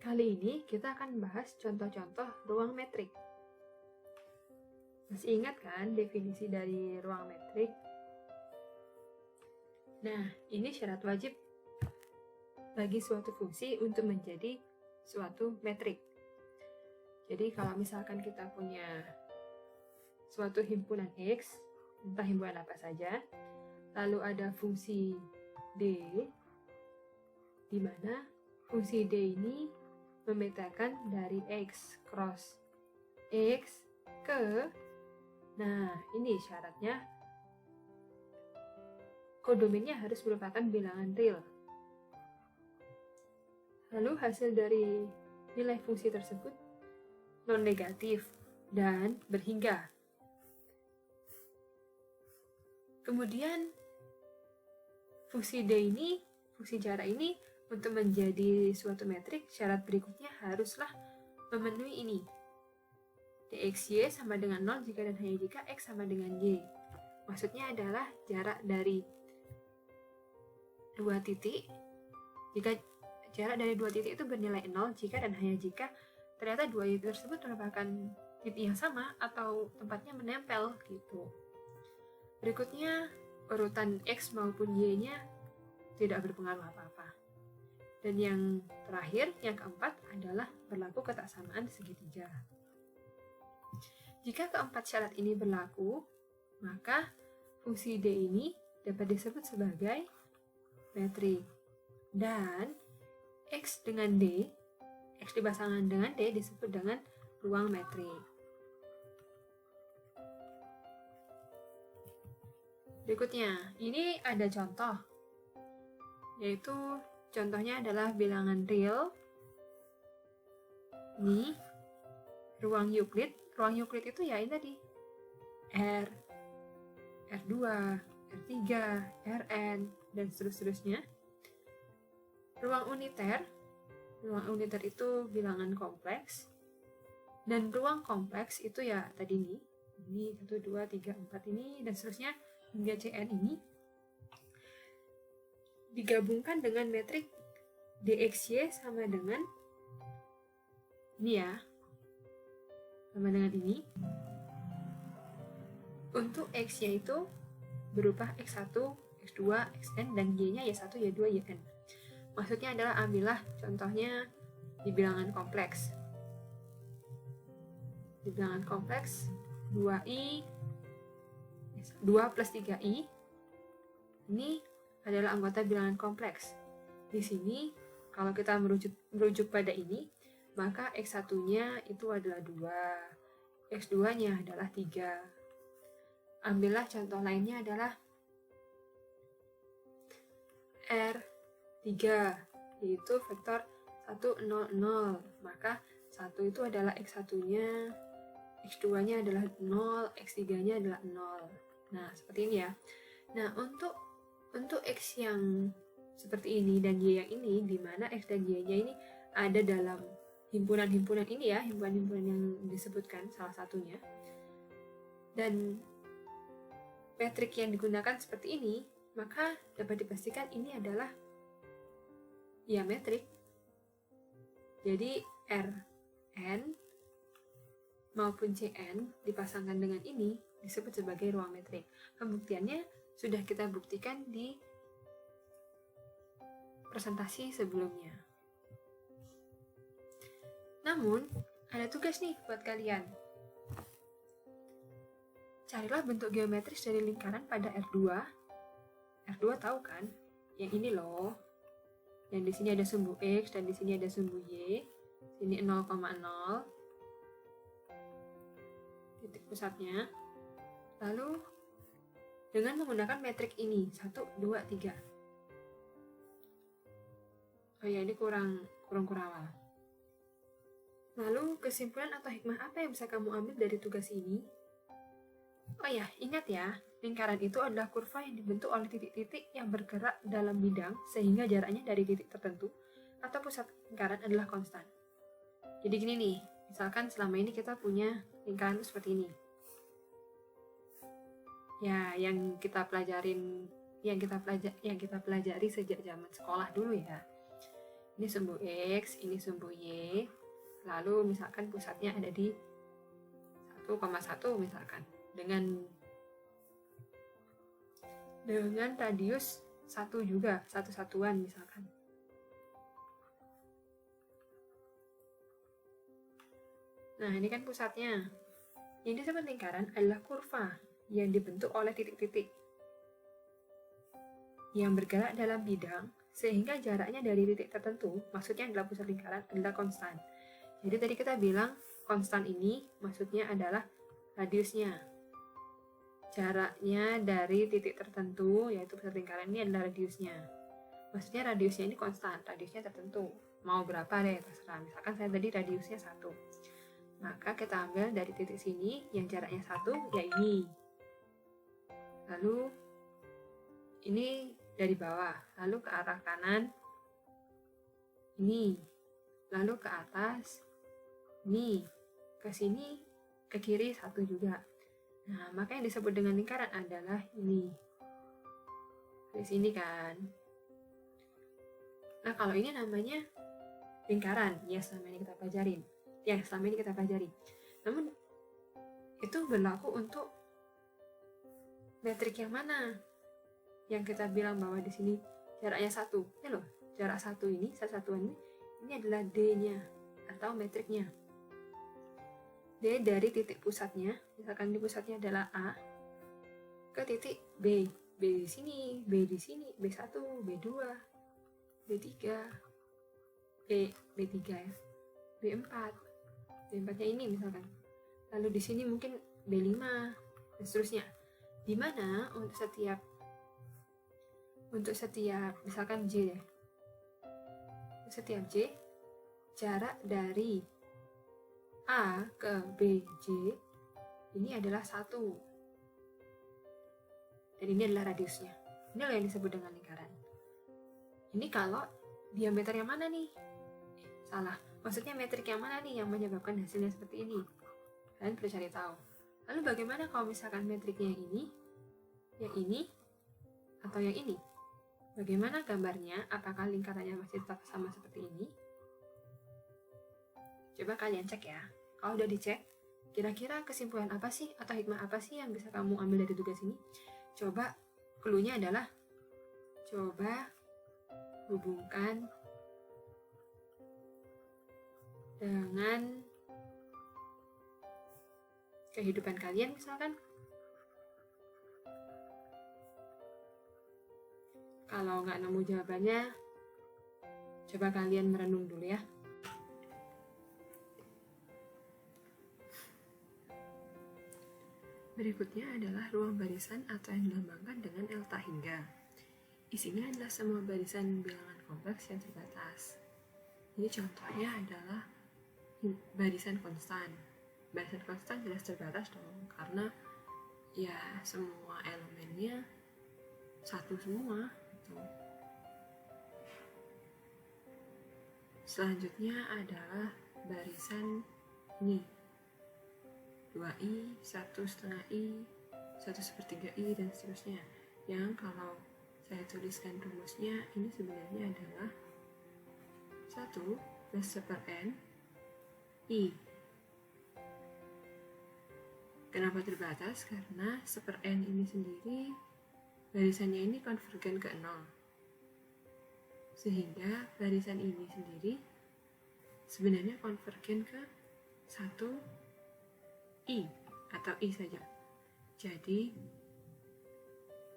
Kali ini kita akan bahas contoh-contoh ruang metrik. Masih ingat kan definisi dari ruang metrik? Nah, ini syarat wajib bagi suatu fungsi untuk menjadi suatu metrik. Jadi kalau misalkan kita punya suatu himpunan X, entah himpunan apa saja, lalu ada fungsi D, di mana fungsi D ini memetakan dari X cross X ke, nah ini syaratnya, kodomennya harus merupakan bilangan real. Lalu hasil dari nilai fungsi tersebut non-negatif dan berhingga. Kemudian fungsi D ini, fungsi jarak ini, untuk menjadi suatu metrik, syarat berikutnya haruslah memenuhi ini. dxy sama dengan 0 jika dan hanya jika x sama dengan y. Maksudnya adalah jarak dari dua titik. Jika jarak dari dua titik itu bernilai 0 jika dan hanya jika ternyata dua titik tersebut merupakan titik yang sama atau tempatnya menempel gitu. Berikutnya, urutan x maupun y-nya tidak berpengaruh apa-apa. Dan yang terakhir, yang keempat adalah berlaku ketaksamaan segitiga. Jika keempat syarat ini berlaku, maka fungsi D ini dapat disebut sebagai metrik. Dan X dengan D, X dipasangkan dengan D disebut dengan ruang metrik. Berikutnya, ini ada contoh, yaitu contohnya adalah bilangan real. Ini ruang Euclid. Ruang Euclid itu ya ini tadi, R, R2, R3, Rn, dan seterusnya. Ruang uniter itu bilangan kompleks. Dan ruang kompleks itu ya tadi ini 1, 2, 3, 4 ini, dan seterusnya hingga Cn ini digabungkan dengan metrik dxy sama dengan ini ya, sama dengan ini. Untuk x-nya itu berupa x1, x2, xn, dan y-nya y1, y2, yn. Maksudnya adalah ambillah contohnya di bilangan kompleks. Di bilangan kompleks 2 plus 3i ini adalah anggota bilangan kompleks. Di sini kalau kita merujuk pada ini, maka x1-nya itu adalah 2, x2-nya adalah 3. Ambillah contoh lainnya adalah R3, yaitu vektor 1, 0, 0. Maka 1 itu adalah x1-nya, x2-nya adalah 0, x3-nya adalah 0. Nah, seperti ini ya. Nah, untuk x yang seperti ini dan y yang ini, di mana x dan y-nya ini ada dalam himpunan-himpunan ini ya, himpunan-himpunan yang disebutkan salah satunya. Dan metrik yang digunakan seperti ini, maka dapat dipastikan ini adalah ya metrik. Jadi Rn maupun Cn dipasangkan dengan ini disebut sebagai ruang metrik. Pembuktiannya sudah kita buktikan di presentasi sebelumnya. Namun, ada tugas nih buat kalian. Carilah bentuk geometris dari lingkaran pada R2. R2 tahu kan? Yang ini loh. Yang di sini ada sumbu X dan di sini ada sumbu Y. Sini 0,0. Titik pusatnya. Lalu dengan menggunakan metrik ini 1, 2, 3. Oh ya, ini kurang awal. Lalu kesimpulan atau hikmah apa yang bisa kamu ambil dari tugas ini? Oh ya, ingat ya, lingkaran itu adalah kurva yang dibentuk oleh titik-titik yang bergerak dalam bidang sehingga jaraknya dari titik tertentu atau pusat lingkaran adalah konstan. Jadi gini nih, misalkan selama ini kita punya lingkaran seperti ini. Ya, yang kita pelajari sejak zaman sekolah dulu ya. Ini sumbu X, ini sumbu Y. Lalu misalkan pusatnya ada di 1,1 misalkan. Dengan radius 1 juga, satu satuan misalkan. Nah, ini kan pusatnya. Yang disebut lingkaran adalah kurva yang dibentuk oleh titik-titik yang bergerak dalam bidang sehingga jaraknya dari titik tertentu, maksudnya adalah pusat lingkaran, adalah konstan. Jadi tadi kita bilang konstan ini maksudnya adalah radiusnya. Jaraknya dari titik tertentu, yaitu pusat lingkaran ini adalah radiusnya. Maksudnya radiusnya ini konstan, radiusnya tertentu. Mau berapa deh, terserah. Misalkan saya tadi radiusnya 1. Maka kita ambil dari titik sini yang jaraknya 1, ya ini. Lalu ini dari bawah, lalu ke arah kanan ini, lalu ke atas ini, ke sini, ke kiri 1 juga. Nah, maka yang disebut dengan lingkaran adalah ini. Di sini kan. Nah, kalau ini namanya lingkaran, ya selama ini kita pelajari. Namun itu berlaku untuk metrik yang mana? Yang kita bilang bahwa di sini jaraknya 1. Ini loh, jarak 1 ini, satuan ini adalah D-nya atau metriknya. D dari titik pusatnya, misalkan di pusatnya adalah A, ke titik B. B di sini, B1, B2, B3, B3 ya, B4. B4-nya ini misalkan. Lalu di sini mungkin B5 dan seterusnya. Dimana untuk setiap misalkan J deh. Setiap J, jarak dari A ke BJ ini adalah 1. Dan ini adalah radiusnya. Ini yang disebut dengan lingkaran. Ini kalau diameter yang mana nih? Salah. Maksudnya metrik yang mana nih yang menyebabkan hasilnya seperti ini? Kalian perlu cari tahu. Lalu bagaimana kalau misalkan metriknya yang ini, atau yang ini? Bagaimana gambarnya? Apakah lingkarannya masih tetap sama seperti ini? Coba kalian cek ya. Kalau udah dicek, kira-kira kesimpulan apa sih atau hikmah apa sih yang bisa kamu ambil dari tugas ini? Coba, clue-nya adalah coba hubungkan dengan kehidupan kalian misalkan. Kalau nggak nemu jawabannya, coba kalian merenung dulu ya. Berikutnya adalah ruang barisan atau yang dilambangkan dengan delta hingga. Isinya adalah semua barisan bilangan kompleks yang terbatas. Ini contohnya adalah barisan konstan. Barisan konstan jelas terbatas dong, karena ya semua elemennya satu semua gitu. Selanjutnya adalah barisan ini 2i, 1/2i, 1/3i, dan seterusnya. Yang kalau saya tuliskan rumusnya, ini sebenarnya adalah 1 plus 1/n i. Kenapa terbatas? Karena 1/n ini sendiri barisannya ini konvergen ke 0. Sehingga barisan ini sendiri sebenarnya konvergen ke 1i atau i saja. Jadi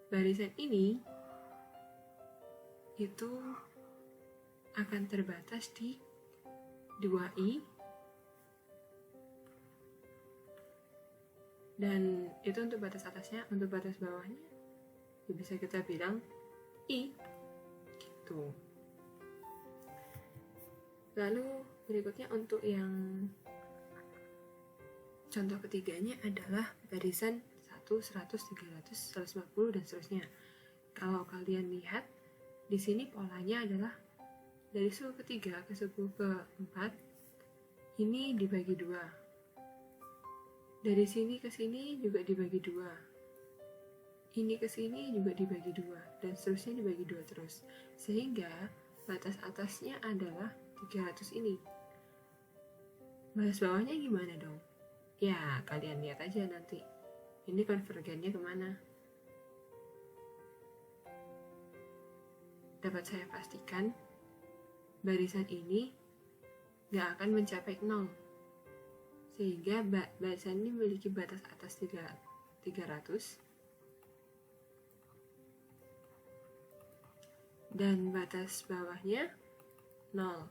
barisan ini itu akan terbatas di 2i, dan itu untuk batas atasnya. Untuk batas bawahnya ya bisa kita bilang i gitu. Lalu berikutnya untuk yang contoh ketiganya adalah barisan 1, 100, 300, 150, dan seterusnya. Kalau kalian lihat, di sini polanya adalah dari suku ketiga ke suku keempat, ini dibagi 2. Dari sini ke sini juga dibagi 2. Ini ke sini juga dibagi 2, dan seterusnya dibagi 2 terus. Sehingga batas atasnya adalah 300 ini. Batas bawahnya gimana dong? Ya, kalian lihat aja nanti. Ini konvergennya kemana? Dapat saya pastikan, barisan ini nggak akan mencapai 0. Sehingga barisan ini memiliki batas atas 300 dan batas bawahnya 0.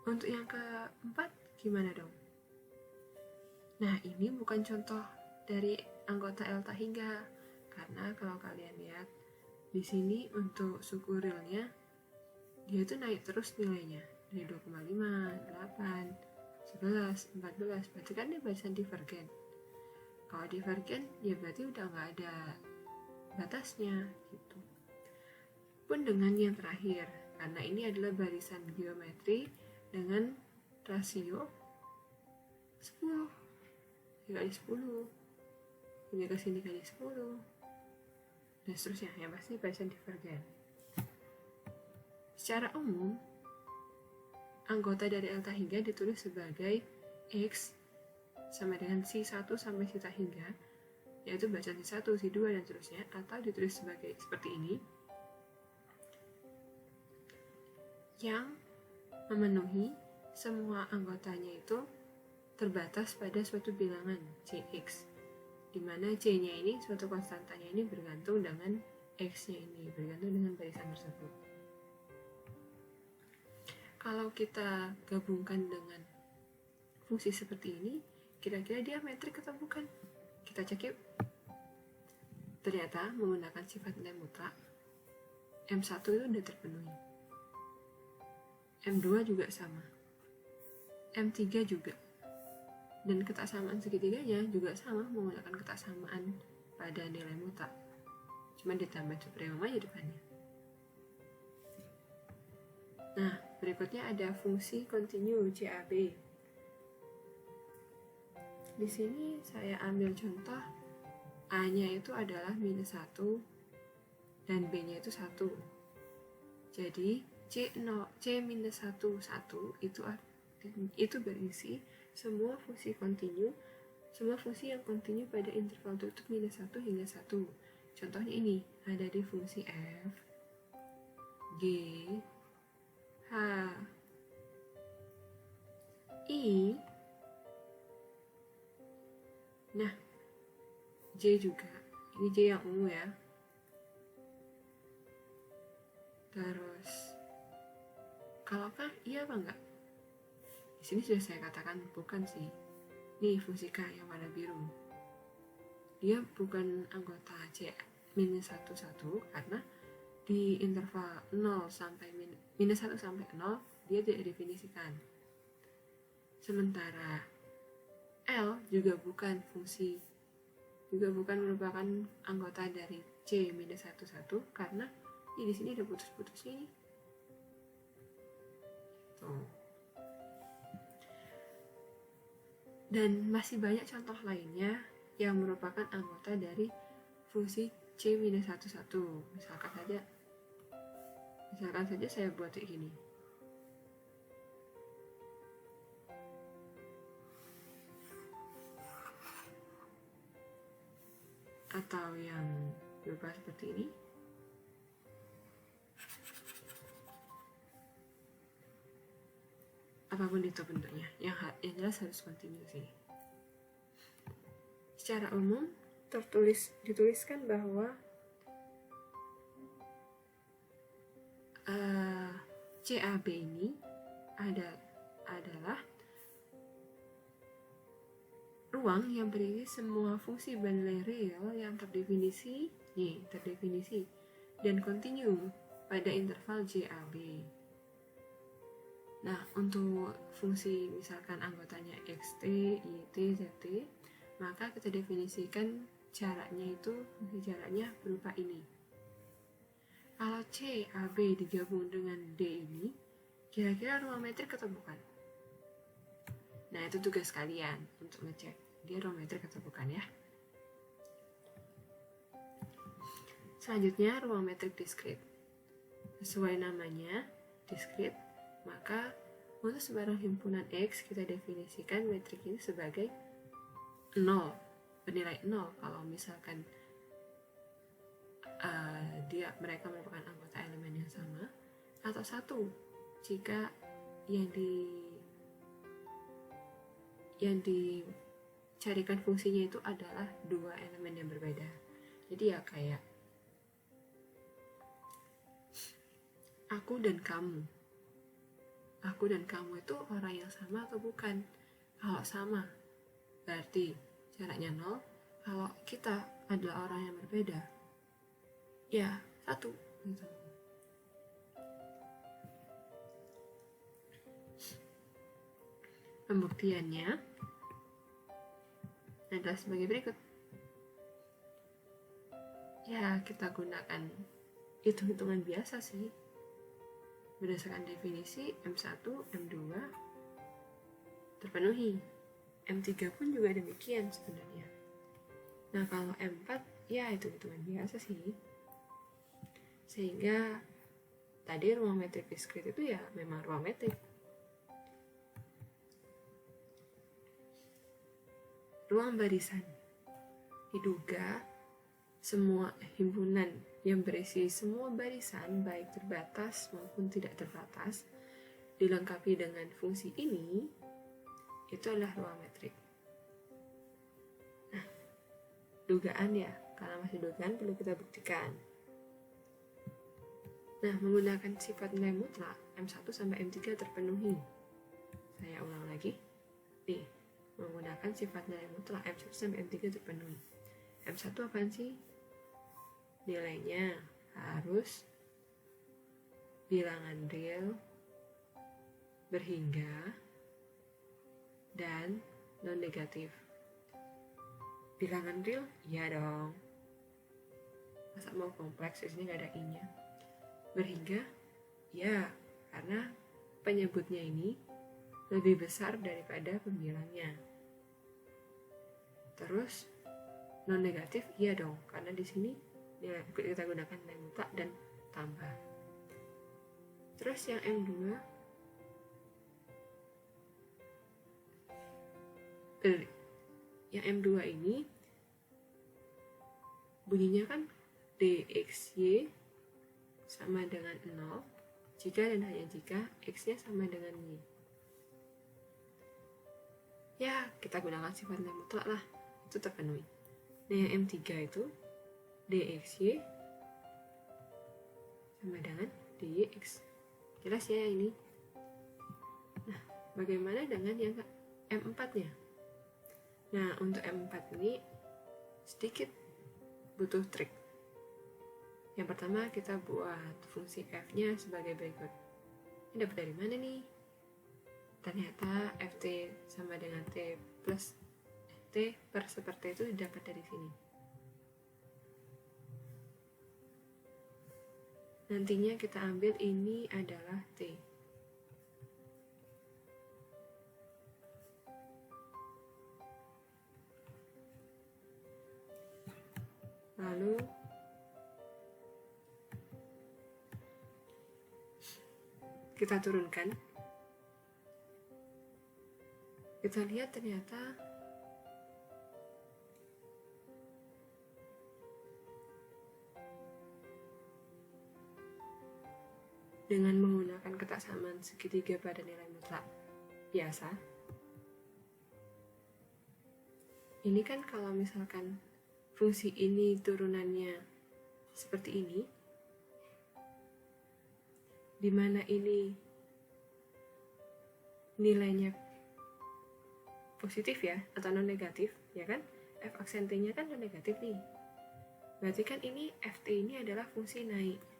Untuk yang keempat gimana dong? Nah, ini bukan contoh dari anggota L hingga, karena kalau kalian lihat di sini untuk suku realnya dia itu naik terus nilainya dari 2,5, 8, 11, 14, berarti kan dia barisan divergen. Kalau divergen ya berarti udah nggak ada batasnya gitu. Pun dengan yang terakhir, karena ini adalah barisan geometri dengan rasio 10 dikali 10, ini ke sini kali 10, dan seterusnya. Yang pasti barisan divergen. Secara umum, anggota dari L hingga ditulis sebagai X sama dengan C1 sampai θ hingga, yaitu barisan C1, C2, dan seterusnya, atau ditulis sebagai seperti ini, yang memenuhi semua anggotanya itu terbatas pada suatu bilangan Cx, di mana C-nya ini, suatu konstantanya ini bergantung dengan X-nya ini, bergantung dengan barisan tersebut. Kalau kita gabungkan dengan fungsi seperti ini, kira-kira dia metrik atau bukan? Kita cek yuk. Ternyata menggunakan sifat nilai mutlak, M1 itu udah terpenuhi. M2 juga sama. M3 juga. Dan ketaksamaan segitiganya juga sama, menggunakan ketaksamaan pada nilai mutlak. Cuma ditambah supremum aja depannya. Nah, berikutnya ada fungsi kontinu CAB. Di sini saya ambil contoh A-nya itu adalah minus 1 dan B-nya itu 1. Jadi C minus 1 itu berisi semua fungsi kontinu, semua fungsi yang kontinu pada interval tutup minus 1 hingga 1. Contohnya ini, ada di fungsi F, G, H, I, nah, J juga. Ini J yang ungu ya. Terus, kalaukan iya apa enggak? Di sini sudah saya katakan bukan sih. Nih fungsi K yang warna biru. Dia bukan anggota C minus 1 karena di interval 0 sampai minus 1 sampai 0 dia tidak definisikan. Sementara L juga bukan merupakan anggota dari C minus 1 karena di sini ada putus-putusnya nih. Tuh. Dan masih banyak contoh lainnya yang merupakan anggota dari fungsi C-1,1. Misalkan saja saya buat kayak gini. Atau yang berupa seperti ini. Apapun itu bentuknya, yang jelas harus kontinu sih. Secara umum dituliskan bahwa CAB ini adalah ruang yang berisi semua fungsi binary real yang terdefinisi dan kontinu pada interval JAB. Nah, untuk fungsi misalkan anggotanya xt, yt, zt, maka kita definisikan jaraknya berupa ini. Kalau C, A, B digabung dengan D ini, kira-kira ruang metrik atau bukan? Nah, itu tugas kalian untuk ngecek dia ruang metrik atau bukan ya. Selanjutnya ruang metrik diskrit. Sesuai namanya, diskrit, maka untuk sebarang himpunan X kita definisikan metrik ini sebagai 0, bernilai 0 kalau misalkan mereka merupakan anggota elemen yang sama, atau 1 jika yang dicarikan fungsinya itu adalah 2 elemen yang berbeda. Jadi ya kayak aku dan kamu itu orang yang sama atau bukan? Kalau sama berarti jaraknya 0. Kalau kita adalah orang yang berbeda, ya 1 gitu. Pembuktiannya adalah sebagai berikut. Ya, kita gunakan hitung-hitungan biasa sih. Berdasarkan definisi M1, M2 terpenuhi. M3 pun juga demikian sebenarnya. Nah, kalau M4 ya hitung-hitungan biasa sih. Sehingga tadi ruang metrik diskrit itu ya memang ruang metrik. Ruang barisan. Diduga semua himpunan yang berisi semua barisan baik terbatas maupun tidak terbatas dilengkapi dengan fungsi ini, itu adalah ruang metrik. Nah, dugaan ya, karena masih dugaan perlu kita buktikan. Nah, menggunakan sifat nilai mutlak M1 sampai M3 terpenuhi. Saya ulang lagi. Nih, menggunakan sifat nilai mutlak M1 sampai M3 terpenuhi. M1 apaan sih? Nilainya harus bilangan real, berhingga, dan non-negatif. Bilangan real? Iya dong. Masa mau kompleks, di sini gak ada i-nya. Berhingga? Ya, karena penyebutnya ini lebih besar daripada pembilangnya. Terus non-negatif? Iya dong, karena di sini kita gunakan nilai mutlak dan tambah. Terus yang M2 ini bunyinya kan DXY sama dengan 0 jika dan hanya jika X-nya sama dengan Y. Ya, kita gunakan sifat nilai mutlak lah, itu terpenuhi. Nah, yang M3 itu DXY sama dengan DYX. Jelas ya ini? Nah, bagaimana dengan yang M4-nya? Nah, untuk M4 ini sedikit butuh trik. Yang pertama, kita buat fungsi F-nya sebagai berikut. Ini dapat dari mana nih? Ternyata Ft sama dengan T plus T per seperti itu dapat dari sini. Nantinya kita ambil ini adalah T. Lalu kita turunkan. Kita lihat ternyata dengan menggunakan ketaksamaan segitiga pada nilai mutlak biasa. Ini kan kalau misalkan fungsi ini turunannya seperti ini, di mana ini nilainya positif ya, atau non negatif, ya kan? F aksen T-nya kan non negatif nih. Berarti kan ini Ft ini adalah fungsi naik.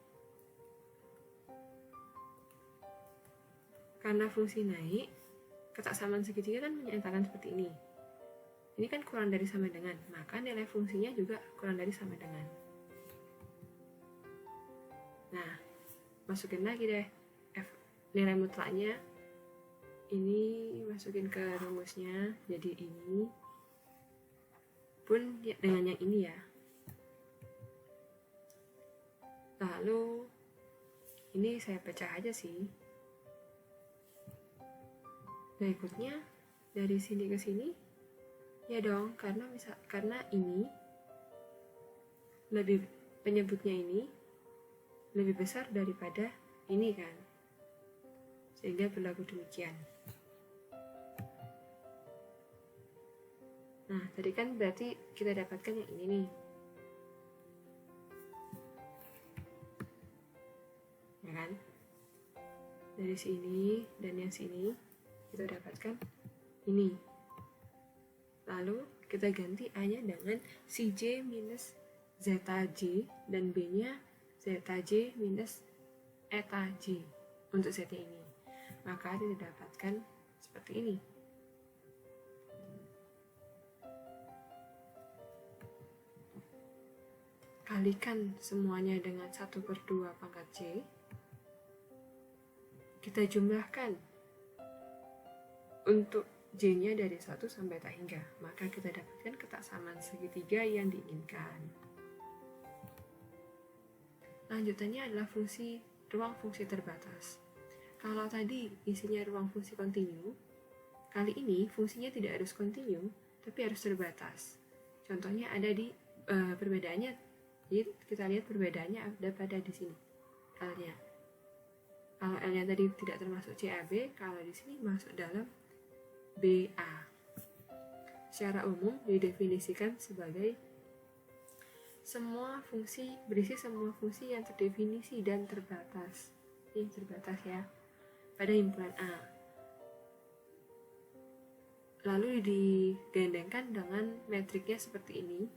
Karena fungsi naik, ketaksamaan segitiga kan menyatakan seperti ini. Ini kan kurang dari sama dengan, maka nilai fungsinya juga kurang dari sama dengan. Nah, masukin lagi deh F nilai mutlaknya. Ini masukin ke rumusnya, jadi ini pun ya, dengan yang ini ya. Lalu ini saya pecah aja sih. Berikutnya dari sini ke sini, ya dong, karena ini lebih, penyebutnya ini lebih besar daripada ini kan, sehingga berlaku demikian. Nah, tadi kan berarti kita dapatkan yang ini nih, ya kan? Dari sini dan yang sini kita dapatkan ini. Lalu kita ganti A-nya dengan CJ minus ZJ dan B-nya ZJ minus eta J untuk setnya ini. Maka kita dapatkan seperti ini. Kalikan semuanya dengan 1/2 pangkat J. Kita jumlahkan untuk J-nya dari 1 sampai tak hingga, maka kita dapatkan ketaksamaan segitiga yang diinginkan. Lanjutannya adalah ruang fungsi terbatas. Kalau tadi isinya ruang fungsi kontinu, kali ini fungsinya tidak harus kontinu, tapi harus terbatas. Contohnya ada di perbedaannya, jadi kita lihat perbedaannya ada pada di sini, L-nya. Kalau L-nya tadi tidak termasuk CAB, kalau di sini masuk dalam BA. Secara umum didefinisikan sebagai berisi semua fungsi yang terdefinisi dan terbatas. Ini terbatas ya, pada himpunan A. Lalu digandengkan dengan metriknya seperti ini.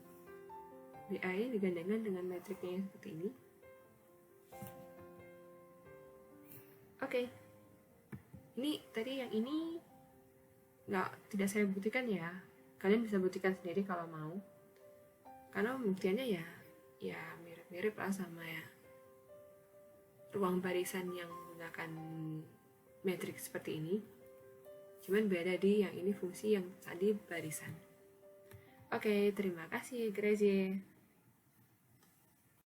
BA ini digandengkan dengan metriknya seperti ini. Oke. Ini tadi yang ini tidak saya buktikan ya. Kalian bisa buktikan sendiri kalau mau. Karena pembuktiannya ya mirip-mirip lah sama ya ruang barisan yang menggunakan metrik seperti ini. Cuman beda di yang ini fungsi, yang tadi barisan. Oke, terima kasih Grazie.